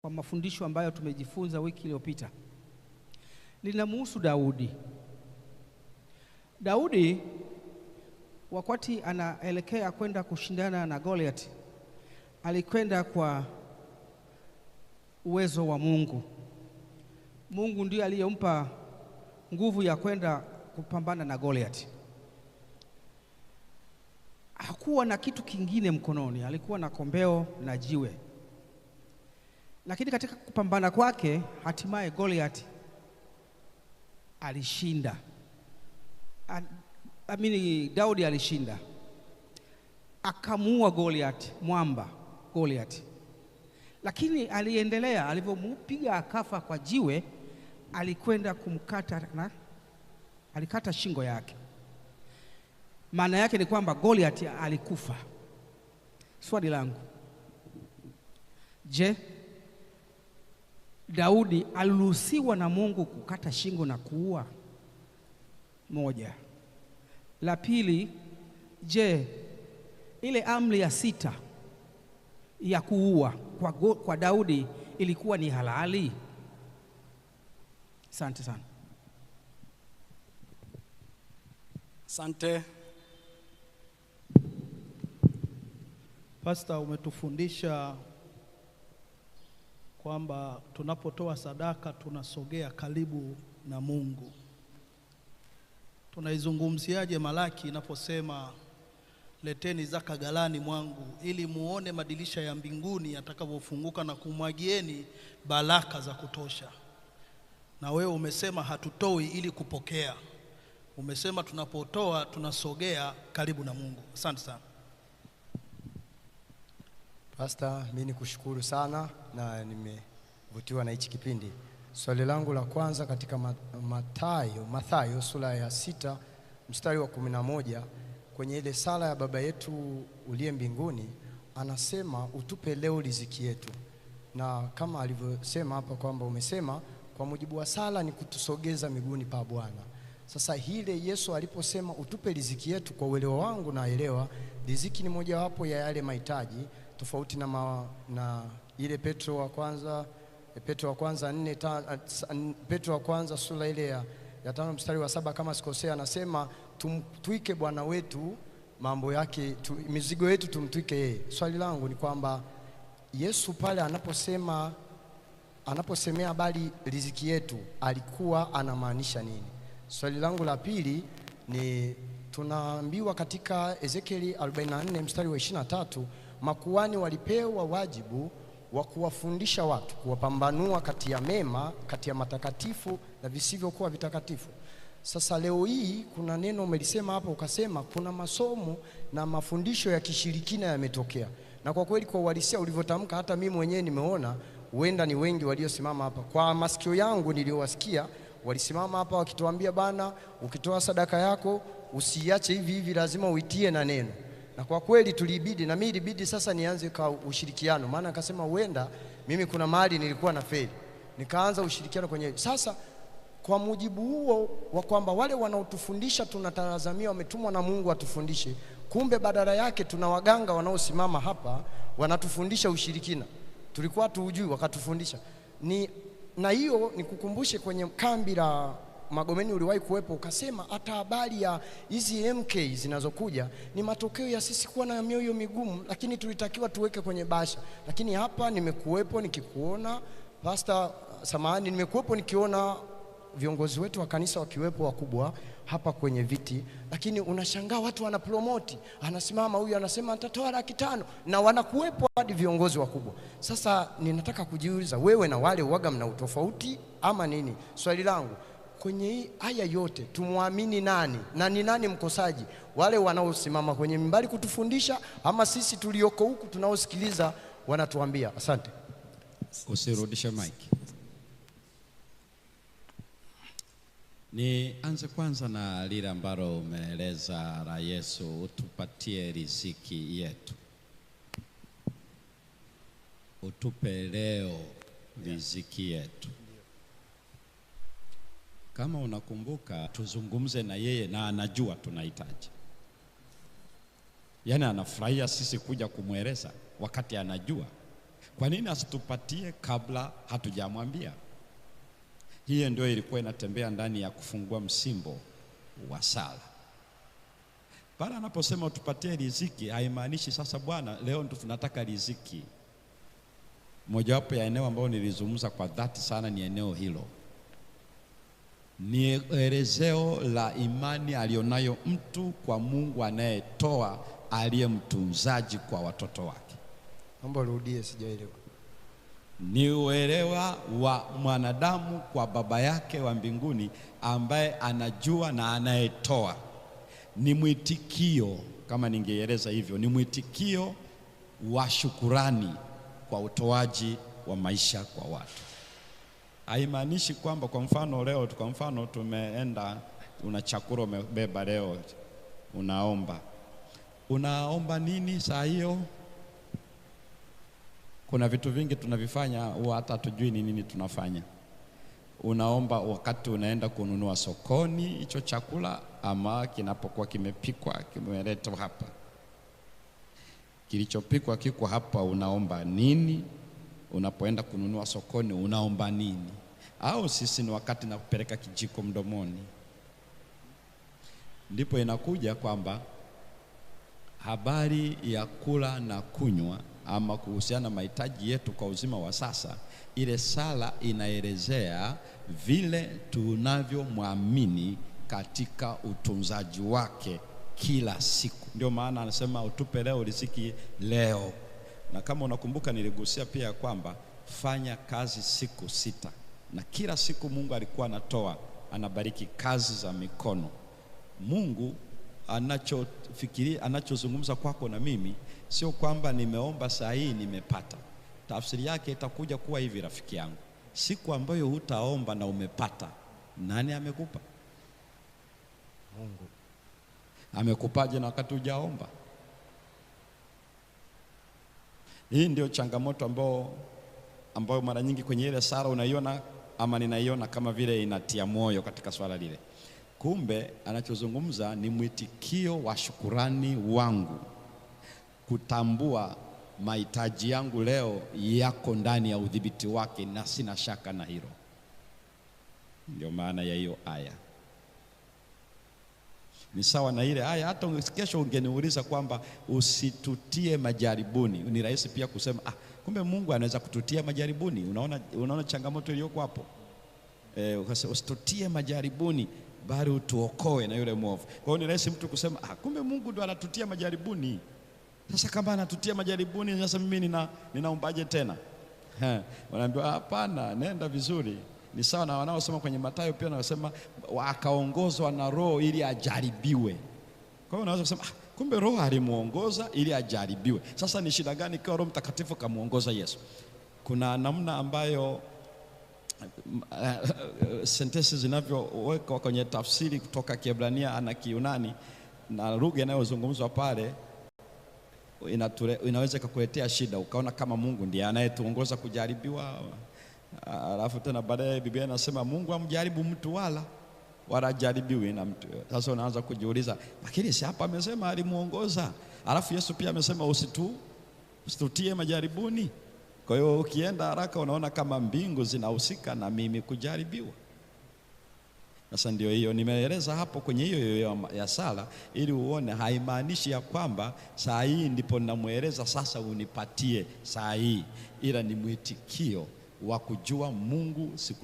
kwa mafundisho ambayo tumejifunza wiki iliyopita linamhusu Daudi. Daudi wakati anaelekea kwenda kushindana na Goliath, alikwenda kwa uwezo wa Mungu. Mungu ndiye aliyempa nguvu ya kwenda kupambana na Goliath. Hakuwa na kitu kingine mkononi, alikuwa na kombeo na jiwe. Lakini katika kupambana kwake, hatimaye Goliath alishinda. Daudi alishinda, akamuua mwamba Goliath. Lakini aliendelea, alivyomupiga akafa kwa jiwe, alikwenda alikata shingo yake. Maana yake ni kwamba Goliath alikufa. Swali langu, je, Daudi aliruhusiwa na Mungu kukata shingo na kuua? Moja. La pili, je, ile amri ya 6 ya kuua kwa Daudi ilikuwa ni halali? Asante sana. Asante. Pastor, umetufundisha kwamba tunapotoa sadaka tunasogea karibu na Mungu. Tunaizungumziaje Malaki inaposema leteni zaka ghalani mwangu ili muone madirisha ya mbinguni yatakavyofunguka na kumwagieni baraka za kutosha? Na wewe umesema hatutoi ili kupokea. Umesema tunapotoa tunasogea karibu na Mungu. Asante sana. Pastor, mimi nikushukuru sana na nimevutiwa na hichi kipindi. Swali langu la kwanza katika Mathayo sura ya 6 mstari wa 11, kwenye ile sala ya Baba yetu uliye mbinguni, anasema utupe leo riziki yetu. Na kama alivyosema hapa kwamba umesema kwa mujibu wa sala ni kutusogeza miguuni pa Bwana. Sasa hile Yesu aliposema utupe riziki yetu, kwa uelewa wangu naelewa riziki ni mojawapo ya yale mahitaji, tofauti na ile Petro wa kwanza 4, Petro wa kwanza sura ile ya 5 mstari wa 7 kama sikosea, anasema tumtwike Bwana wetu mambo yake, mizigo yetu tumtwike yeye. Swali langu ni kwamba Yesu pale anaposemea habari riziki yetu alikuwa anamaanisha nini? Swali langu la pili ni tunaambiwa katika Ezekieli 44 mstari wa 23, makuhani walipewa wajibu wa kuwafundisha watu, kuwapambanua kati ya mema, kati ya matakatifu na visivyokuwa vitakatifu. Sasa leo hii kuna neno umelisema hapo, ukasema kuna masomo na mafundisho ya kishirikina yametokea. Na kwa kweli kwa uhalisia ulivyotamka, hata mimi mwenyewe nimeona huenda ni wengi waliosimama hapa, kwa masikio yangu niliowasikia walisimama hapa wakituambia bana, ukitoa sadaka yako usiache hivi hivi, lazima uitie na neno. Na kwa kweli tulibidi, na mimi ilibidi sasa nianze kwa ushirikiano, maana akasema huenda mimi kuna mahali nilikuwa na feli, nikaanza ushirikiano kwenye. Sasa kwa mujibu huo wa kwamba wale wanaotufundisha tunatazamia wametumwa na Mungu atufundishe, kumbe badala yake tuna waganga wanaosimama hapa wanatufundisha ushirikina, tulikuwa tuujui wakatufundisha. Na hiyo nikukumbushe kwenye kambi la Magomeni uliwahi kuwepo, ukasema hata habari ya hizi MK zinazokuja ni matokeo ya sisi kuwa na mioyo migumu, lakini tulitakiwa tuweke kwenye basha. Lakini hapa nimekuwepo nikikuona Pastor, samahani, nimekuwepo nikiona viongozi wetu wa kanisa wakiwepo wakubwa hapa kwenye viti, lakini unashangaa watu wanapromote, anasimama huyu anasema nitatoa 500,000 na wanakuwepo hadi viongozi wakubwa. Sasa ninataka kujiuliza, wewe na wale uwaga mna utofauti ama nini? Swali langu kwenye haya yote tumwamini nani na ni nani mkosaji? Wale wanaosimama kwenye mimbari kutufundisha ama sisi tulioko huku tunaosikiliza wanatuambia? Asante. Usirudishe mic. Nianze kwanza na lile ambalo umeeleza la Yesu, utupatie riziki yetu. Utupe leo riziki yetu. Kama unakumbuka tuzungumze na yeye na anajua tunahitaji. Yaani anafurahia sisi kuja kumweleza wakati anajua Kwa nini asitupatie kabla hatujamwambia? Hiyo ndio ilikuwa inatembea ndani ya kufungua msimbo wa sala. Pale anaposema utupatie riziki, haimaanishi sasa Bwana leo ndo tunataka riziki. Mojawapo ya eneo ambao nilizungumza kwa dhati sana ni eneo hilo. Ni elezeo la imani alionayo mtu kwa Mungu anayetoa, aliye mtunzaji kwa watoto wake. Naomba urudie, sijaelewa. Ni uelewa wa mwanadamu kwa baba yake wa mbinguni ambaye anajua na anayetoa. Ni mwitikio, kama ningeeleza hivyo, ni mwitikio wa shukurani kwa utoaji wa maisha kwa watu. Haimaanishi kwamba kwa mfano leo, kwa mfano tumeenda, una chakula umebeba leo, unaomba nini saa hiyo? Kuna vitu vingi tunavifanya huwa hata hatujui ni nini tunafanya. Unaomba wakati unaenda kununua sokoni hicho chakula, ama kinapokuwa kimepikwa, kimeletwa hapa, kilichopikwa kiko hapa, unaomba nini? Unapoenda kununua sokoni unaomba nini? Au sisi ni wakati na kupeleka kijiko mdomoni. Ndipo inakuja kwamba habari ya kula na kunywa ama kuhusiana na mahitaji yetu kwa uzima wa sasa, ile sala inaelezea vile tunavyomwamini katika utunzaji wake kila siku. Ndio maana anasema utupe leo riziki leo. Na kama unakumbuka niligusia pia kwamba fanya kazi siku 6, na kila siku Mungu alikuwa anatoa, anabariki kazi za mikono. Mungu anachofikiria, anachozungumza kwako na mimi sio kwamba nimeomba saa hii nimepata. Tafsiri yake itakuja kuwa hivi, rafiki yangu, siku ambayo hutaomba na umepata, nani amekupa? Mungu. Amekupaje na wakati hujaomba? Hii ndio changamoto ambayo mara nyingi kwenye ile sala unaiona, ama ninaiona kama vile inatia moyo katika swala lile. Kumbe anachozungumza ni mwitikio wa shukurani wangu, kutambua mahitaji yangu leo yako ndani ya udhibiti wake na sina shaka na hilo. Ndio maana ya hiyo aya. Ni sawa na ile aya, hata kesho ungeniuliza kwamba usitutie majaribuni, ni rahisi pia kusema kumbe Mungu anaweza kututia majaribuni. Unaona changamoto iliyoko hapo. Usitutie majaribuni, bali utuokoe na yule mwovu. Kwa hiyo ni rahisi mtu kusema kumbe Mungu ndo anatutia majaribuni. Sasa kama anatutia majaribuni, sasa mimi ninaombaje tena? Wanaambiwa hapana, nenda vizuri. Ni sawa na wanaosema kwenye Mathayo pia wanasema akaongozwa na Roho ili ajaribiwe. Kwa hiyo unaweza kusema kumbe Roho alimuongoza ili ajaribiwe. Sasa ni shida gani kwa Roho Mtakatifu kamuongoza Yesu? Kuna namna ambayo sentensi zinavyowekwa kwenye tafsiri kutoka Kiebrania na Kiyunani na lugha inayozungumzwa pale inaweza kukuletea shida, ukaona kama Mungu ndiye anayetuongoza kujaribiwa. Alafu tena baadaye Biblia inasema Mungu hamjaribu mtu wala hajaribiwi na mtu. Sasa unaanza kujiuliza, lakini si hapa amesema alimuongoza, alafu Yesu pia amesema usitutie majaribuni. Kwa hiyo ukienda haraka unaona kama mbingu zinahusika na mimi kujaribiwa. Sasa ndio hiyo nimeeleza hapo kwenye hiyo ya sala, ili uone haimaanishi ya kwamba saa hii ndipo namueleza sasa unipatie saa hii, ila ni mwitikio wa kujua Mungu siku